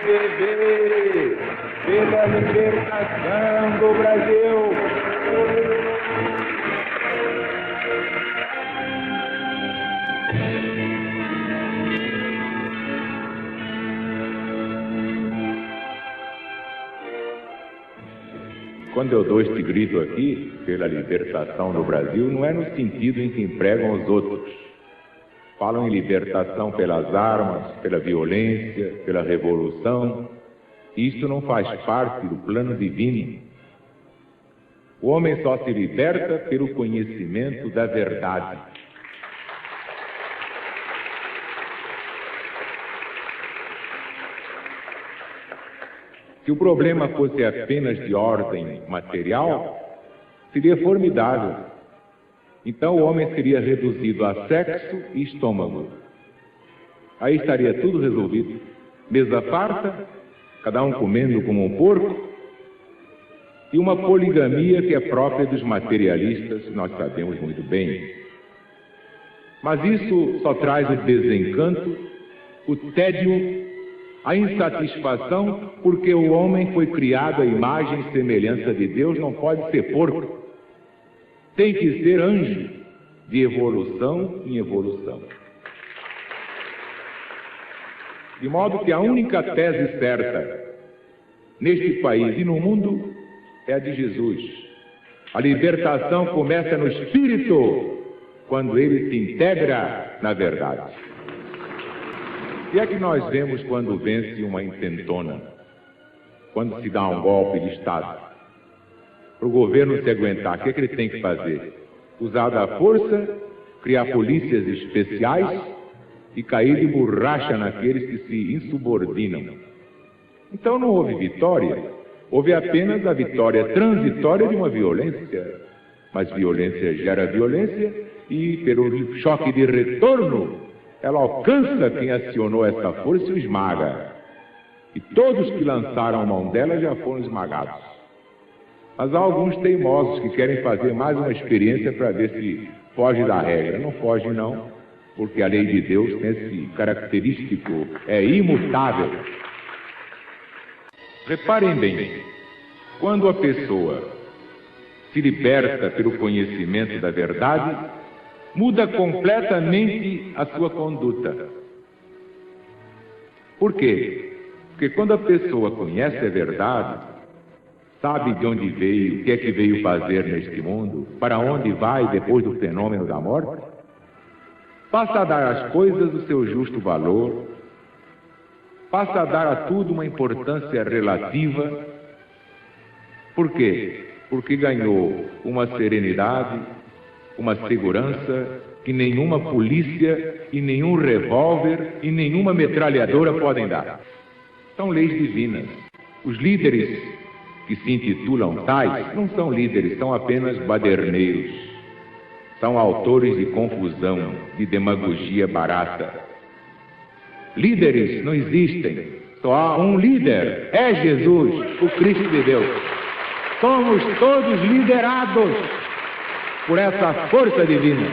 PSDB, pela libertação do Brasil. Quando eu dou este grito aqui, pela libertação do Brasil, não é no sentido em que empregam os outros. Falam em libertação pelas armas, pela violência, pela revolução. Isto não faz parte do plano divino. O homem só se liberta pelo conhecimento da verdade. Se o problema fosse apenas de ordem material, seria formidável. Então o homem seria reduzido a sexo e estômago. Aí estaria tudo resolvido. Mesa farta, cada um comendo como um porco, e uma poligamia que é própria dos materialistas, nós sabemos muito bem. Mas isso só traz o desencanto, o tédio, a insatisfação, porque o homem foi criado à imagem e semelhança de Deus, não pode ser porco. Tem que ser anjo, de evolução em evolução. De modo que a única tese certa neste país e no mundo é a de Jesus. A libertação começa no espírito, quando ele se integra na verdade. O que é que nós vemos quando vence uma intentona? Quando se dá um golpe de Estado? Para o governo se aguentar, o que é que ele tem que fazer? Usar da força, criar polícias especiais e cair de borracha naqueles que se insubordinam. Então não houve vitória, houve apenas a vitória transitória de uma violência. Mas violência gera violência e, pelo choque de retorno, ela alcança quem acionou essa força e o esmaga. E todos que lançaram a mão dela já foram esmagados. Mas há alguns teimosos que querem fazer mais uma experiência para ver se foge da regra. Não foge não, porque a lei de Deus tem esse característico, é imutável. Reparem bem, quando a pessoa se liberta pelo conhecimento da verdade, muda completamente a sua conduta. Por quê? Porque quando a pessoa conhece a verdade, sabe de onde veio, o que é que veio fazer neste mundo, para onde vai depois do fenômeno da morte, passa a dar às coisas o seu justo valor, passa a dar a tudo uma importância relativa. Por quê? Porque ganhou uma serenidade, uma segurança que nenhuma polícia e nenhum revólver e nenhuma metralhadora podem dar. São leis divinas. Os líderes que se intitulam tais não são líderes, são apenas baderneiros. São autores de confusão, de demagogia barata. Líderes não existem, só há um líder, é Jesus, o Cristo de Deus. Somos todos liderados por essa força divina.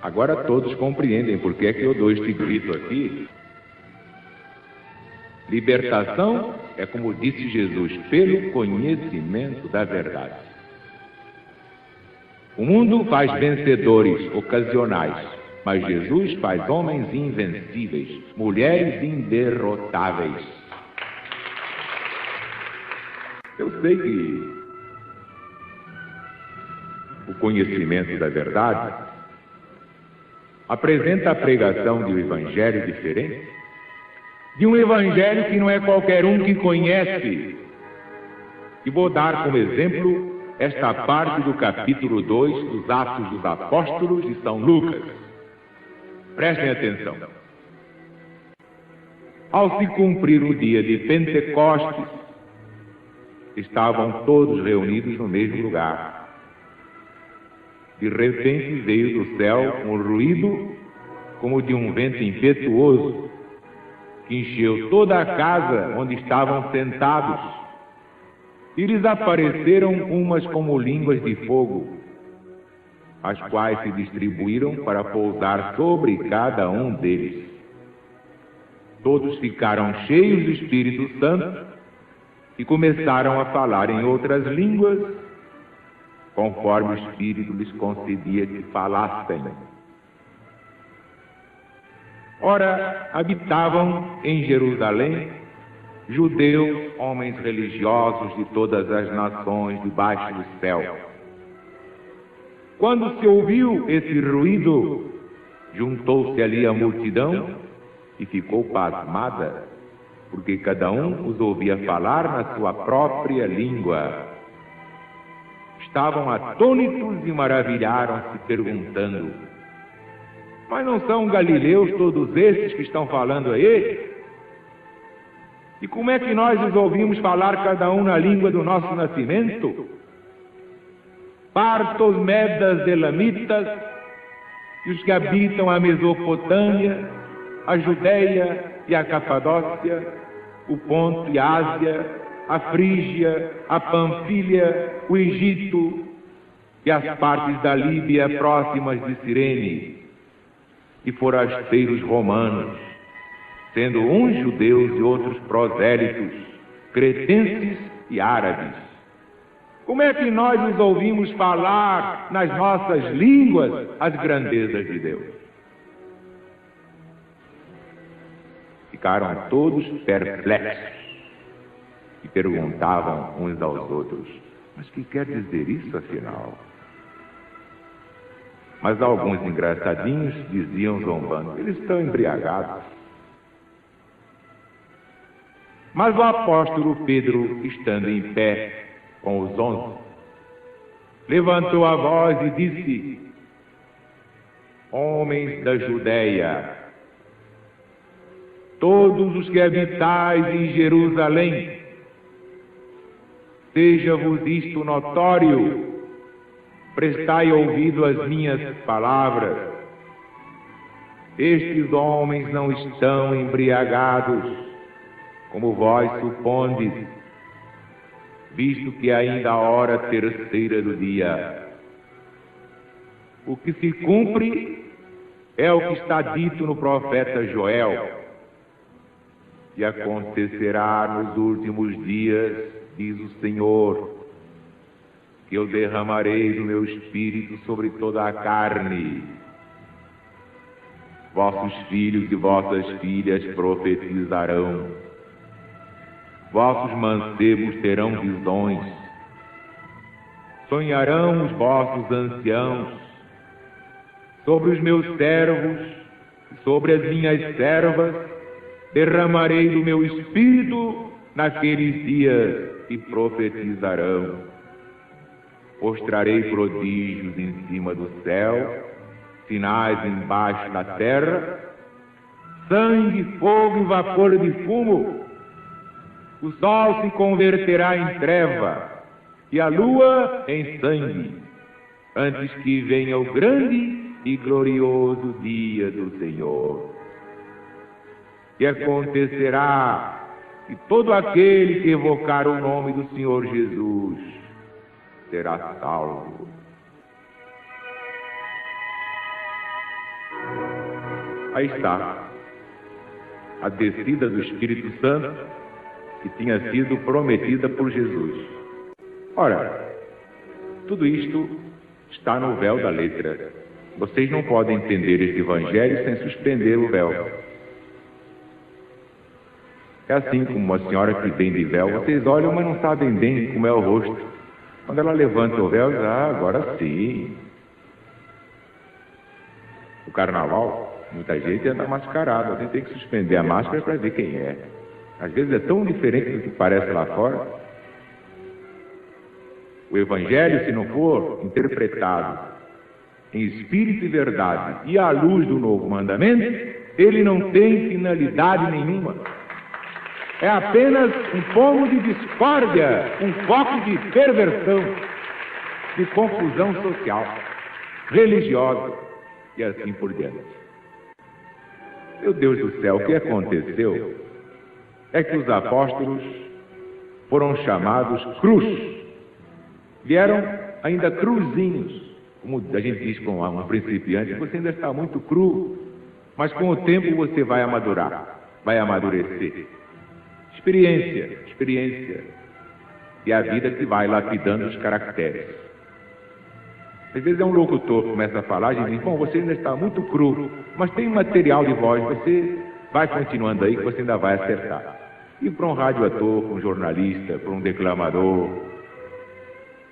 Agora todos compreendem por que é que eu dou este grito aqui. Libertação é, como disse Jesus, pelo conhecimento da verdade. O mundo faz vencedores ocasionais, mas Jesus faz homens invencíveis, mulheres inderrotáveis. Eu sei que o conhecimento da verdade apresenta a pregação de um evangelho diferente, de um evangelho que não é qualquer um que conhece. E vou dar como exemplo esta parte do capítulo 2 dos Atos dos Apóstolos de São Lucas. Prestem atenção. Ao se cumprir o dia de Pentecostes, estavam todos reunidos no mesmo lugar. De repente veio do céu um ruído como de um vento impetuoso, que encheu toda a casa onde estavam sentados. E lhes apareceram umas como línguas de fogo, as quais se distribuíram para pousar sobre cada um deles. todos ficaram cheios do Espírito Santo e começaram a falar em outras línguas, conforme o Espírito lhes concedia que falassem. Ora, habitavam em Jerusalém judeus, homens religiosos de todas as nações debaixo do céu. Quando se ouviu esse ruído, juntou-se ali a multidão e ficou pasmada, porque cada um os ouvia falar na sua própria língua. Estavam atônitos e maravilharam-se, perguntando: mas não são galileus todos esses que estão falando aí? E como é que nós os ouvimos falar cada um na língua do nosso nascimento? Partos, medas, elamitas, e os que habitam a Mesopotâmia, a Judéia e a Capadócia, o Ponto e a Ásia, a Frígia, a Panfilha, o Egito e as partes da Líbia próximas de Cirene, e forasteiros romanos, sendo uns judeus e outros prosélitos, cretenses e árabes. Como é que nós os ouvimos falar nas nossas línguas as grandezas de Deus? Ficaram todos perplexos e perguntavam uns aos outros: mas que quer dizer isso, afinal? Mas alguns engraçadinhos diziam zombando: eles estão embriagados. Mas o apóstolo Pedro, estando em pé com os 11, levantou a voz e disse: homens da Judéia, todos os que habitais em Jerusalém, seja-vos isto notório, prestai ouvido às minhas palavras. Estes homens não estão embriagados, como vós supondes, visto que ainda a hora terceira do dia. O que se cumpre é o que está dito no profeta Joel: e acontecerá nos últimos dias, diz o Senhor, que eu derramarei do meu Espírito sobre toda a carne. Vossos filhos e vossas filhas profetizarão, vossos mancebos terão visões, sonharão os vossos anciãos. Sobre os meus servos e sobre as minhas servas derramarei do meu Espírito naqueles dias, e profetizarão. Mostrarei prodígios em cima do céu, sinais embaixo da terra, sangue, fogo e vapor de fumo. O sol se converterá em treva e a lua em sangue, antes que venha o grande e glorioso dia do Senhor. E acontecerá que todo aquele que evocar o nome do Senhor Jesus será salvo. Aí está a descida do Espírito Santo que tinha sido prometida por Jesus. Ora, tudo isto está no véu da letra. Vocês não podem entender este evangelho sem suspender o véu. É assim como uma senhora que vem de véu, vocês olham, mas não sabem bem como é o rosto. Quando ela levanta o véu, agora sim. O carnaval, muita gente anda mascarada, a gente tem que suspender a máscara para ver quem é. Às vezes é tão diferente do que parece lá fora. O evangelho, se não for interpretado em espírito e verdade e à luz do novo mandamento, ele não tem finalidade nenhuma. É apenas um pomo de discórdia, um foco de perversão, de confusão social, religiosa e assim por diante. Meu Deus do céu, o que aconteceu é que os apóstolos foram chamados crus. Vieram ainda cruzinhos, como a gente diz com um principiante: você ainda está muito cru, mas com o tempo você vai amadurar. vai amadurecer. Experiência, experiência. E a vida que vai lapidando os caracteres. Às vezes é um locutor que começa a falar e diz, bom, você ainda está muito cru, mas tem material de voz, você vai continuando aí que você ainda vai acertar. E para um radioator, para um jornalista, para um declamador,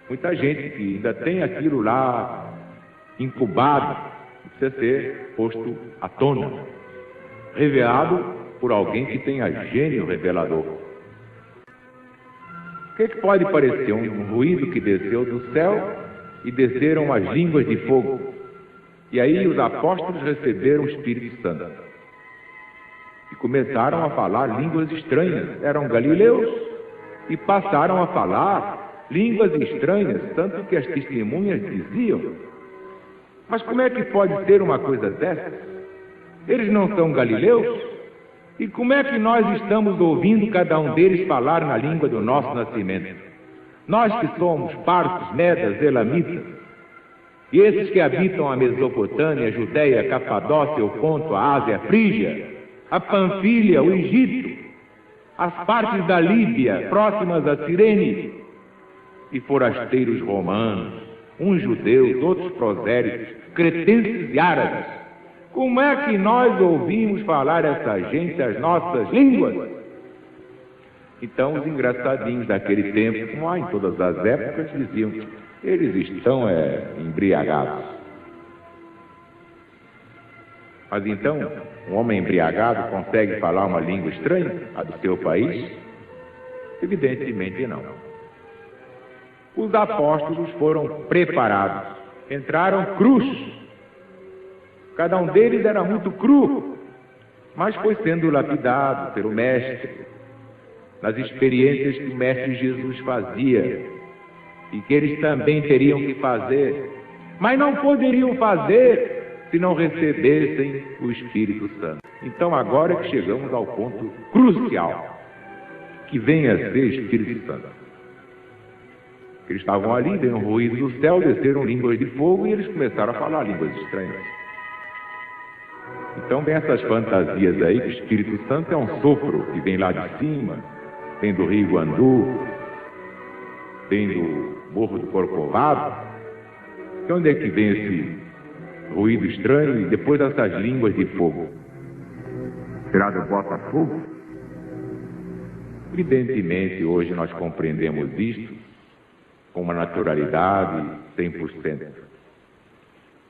muita gente que ainda tem aquilo lá incubado, precisa ser posto à tona, revelado por alguém que tenha gênio revelador. O que pode parecer? Um ruído que desceu do céu e desceram as línguas de fogo. E aí os apóstolos receberam o Espírito Santo. E começaram a falar línguas estranhas. Eram galileus e passaram a falar línguas estranhas, tanto que as testemunhas diziam, mas como é que pode ser uma coisa dessa? Eles não são galileus? E como é que nós estamos ouvindo cada um deles falar na língua do nosso nascimento? Nós que somos partos, medas, elamitas, e esses que habitam a Mesopotâmia, a Judéia, a Capadócia, o Ponto, a Ásia, a Frígia, a Panfilha, o Egito, as partes da Líbia, próximas a Cirene, e forasteiros romanos, uns judeus, outros prosélitos, cretenses e árabes. Como é que nós ouvimos falar essa gente as nossas línguas? Então os engraçadinhos daquele tempo, como há em todas as épocas, diziam, eles estão embriagados. Mas então, um homem embriagado consegue falar uma língua estranha, a do seu país? Evidentemente não. Os apóstolos foram preparados, entraram crus. Cada um deles era muito cru, mas foi sendo lapidado pelo Mestre, nas experiências que o Mestre Jesus fazia, e que eles também teriam que fazer, mas não poderiam fazer se não recebessem o Espírito Santo. Então agora é que chegamos ao ponto crucial, que vem a ser Espírito Santo. Eles estavam ali, veio um ruído do céu, desceram línguas de fogo e eles começaram a falar línguas estranhas. Então vem essas fantasias aí, que o Espírito Santo é um sopro que vem lá de cima, vem do Rio Guandu, vem do Morro do Corcovado. De onde é que vem esse ruído estranho e depois essas línguas de fogo? Será do Botafogo? Evidentemente, hoje nós compreendemos isto com uma naturalidade 100%.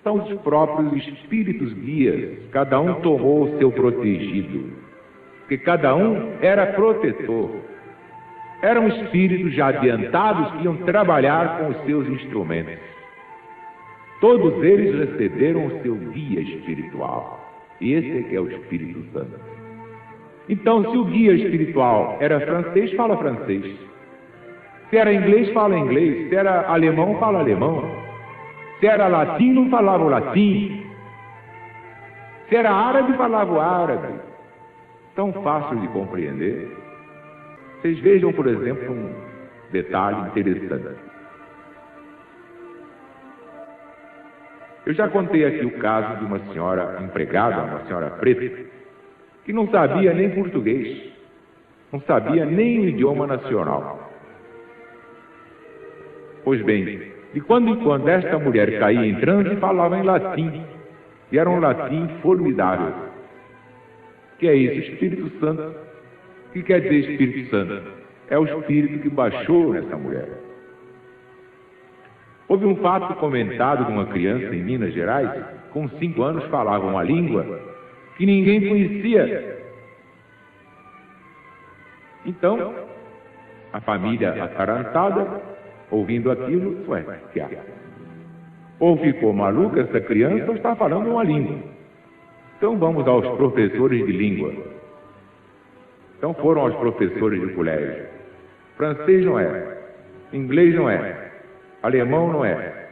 São os próprios espíritos guias, cada um tomou o seu protegido, porque cada um era protetor. Eram espíritos já adiantados que iam trabalhar com os seus instrumentos. Todos eles receberam o seu guia espiritual, e esse é que é o Espírito Santo. Então, se o guia espiritual era francês, fala francês. Se era inglês, fala inglês. Se era alemão, fala alemão. Se era latino, falava o latim. Se era árabe, falava o árabe. Tão fácil de compreender. Vocês vejam, por exemplo, um detalhe interessante. Eu já contei aqui o caso de uma senhora empregada, uma senhora preta, que não sabia nem português, não sabia nem o idioma nacional. Pois bem, de quando em quando esta mulher caía em transe e falava em latim, e era um latim formidável. Que é isso? Espírito Santo. O que quer dizer Espírito Santo? É o Espírito que baixou nessa mulher. Houve um fato comentado de uma criança em Minas Gerais, com 5 anos falava uma língua que ninguém conhecia. Então, a família atarantada, ouvindo aquilo, que há? Ou ficou maluca essa criança ou está falando uma língua. Então vamos aos professores de língua. Então foram aos professores de colégio. Francês não é, inglês não é, alemão não é.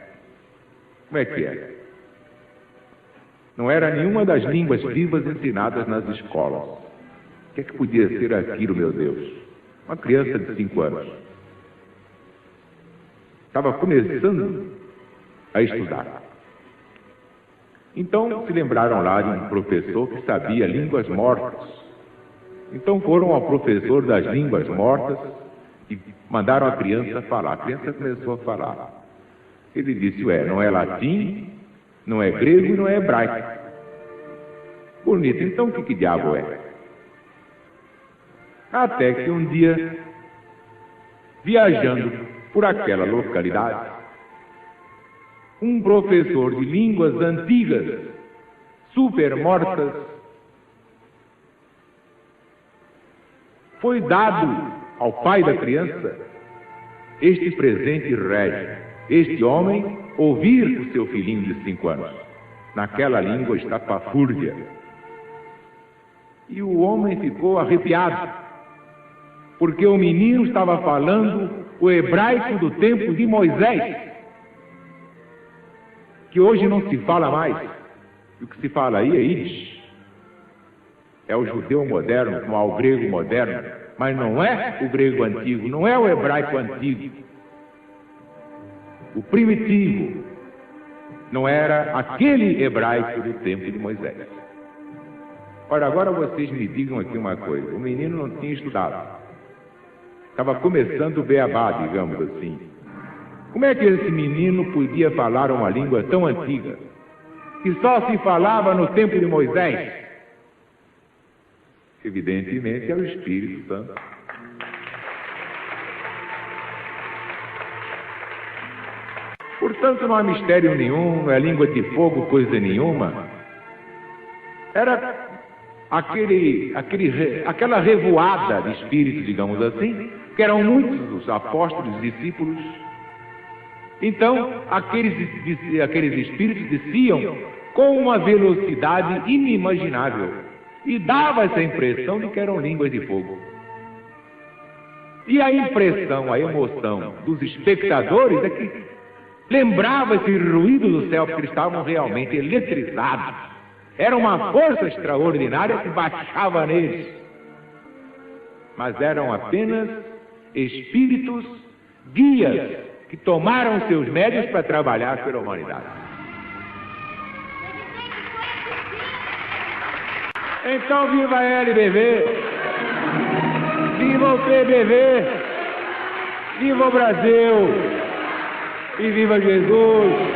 Como é que é? Não era nenhuma das línguas vivas ensinadas nas escolas. O que é que podia ser aquilo, meu Deus? Uma criança de 5 anos. Estava começando a estudar. Então se lembraram lá de um professor que sabia línguas mortas. Então foram ao professor das línguas mortas e mandaram a criança falar. A criança começou a falar. Ele disse, não é latim, não é grego e não é hebraico. Bonito, então o que diabo é? Até que um dia, viajando por aquela localidade, um professor de línguas antigas, super mortas, foi dado ao pai da criança este presente régio. Este homem ouvir o seu filhinho de 5 anos, naquela língua estapafúrdia. E o homem ficou arrepiado, porque o menino estava falando o hebraico do tempo de Moisés, que hoje não se fala mais. E o que se fala aí é Yiddish. É o judeu moderno, não é o grego moderno, mas não é o grego antigo, não é o hebraico antigo. O primitivo não era aquele hebraico do tempo de Moisés. Ora, agora vocês me digam aqui uma coisa. O menino não tinha estudado. Estava começando o beabá, digamos assim. Como é que esse menino podia falar uma língua tão antiga, que só se falava no tempo de Moisés? Evidentemente é o Espírito Santo. Portanto, não há mistério nenhum, não é língua de fogo, coisa nenhuma. Era aquela revoada de espíritos, digamos assim, que eram muitos os apóstolos e discípulos. Então, aqueles espíritos desciam com uma velocidade inimaginável e dava essa impressão de que eram línguas de fogo. E a impressão, a emoção dos espectadores é que lembrava esse ruído do céu, porque eles estavam realmente eletrizados. Era uma força extraordinária que baixava neles. Mas eram apenas espíritos guias que tomaram seus médios para trabalhar pela humanidade. Então, viva a LBV! Viva o PBV! Viva o Brasil! E viva Jesus!